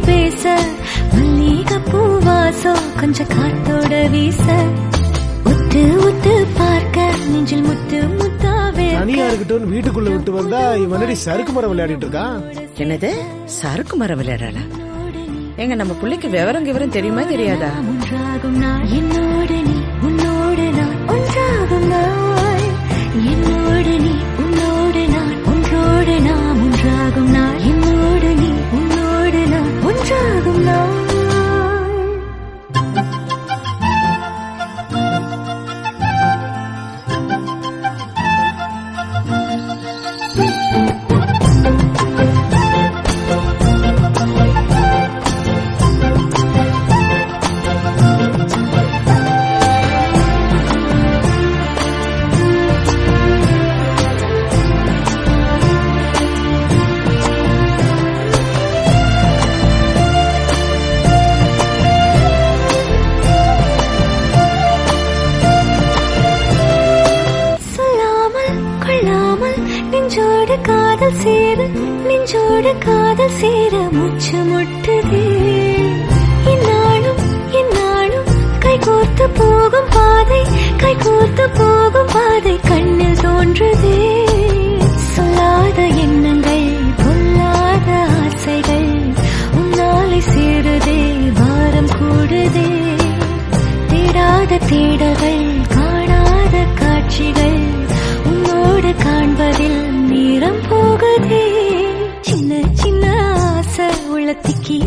பேச மல்லிகை பூவாசம் கொஞ்சம் காத்தோட வீச உத்து உத்து பார்க்க நெஞ்சில் முத்து முத்தாவே தனியா இருக்கட்டும் வீட்டுக்குள்ள விட்டு வந்தா இவனடி சறுக்கு மரம் விளையாடிட்டு இருக்கான். என்னது சறுக்கு மரம் விளையாடல? எங்க நம்ம பிள்ளைக்கு விவரம் தெரியுமா தெரியாதா? ஒன்றாகும் நாள் என்னோடு நீ உன்னோடு நான் ஒன்றாகும் நாள் என்னோடு நீ உன்னோடு நான் ஒன்றோடு நாம் ஒன்றாகும் நாள் என்னோடு நீ உன்னோடு நான் ஒன்றாகும் நாள். நெஞ்சோடு காதல் சேர நெஞ்சோடு காதல் சேர மூச்சு முட்டுதே இந்நாளும் இந்நாளும் கைகோர்த்து போகும் பாதை கண்ணில் தோன்றுதே. சொல்லாத எண்ணங்கள் பொல்லாத ஆசைகள் உன்னாலை சேருதே பாரம் கூடுதே. தேடாத தேடல்கள் காணாத காட்சிகள் உன்னோடு காண்பதில் நேரம் போகுதே. சின்ன சின்ன ஆசை உள்ள திக்கி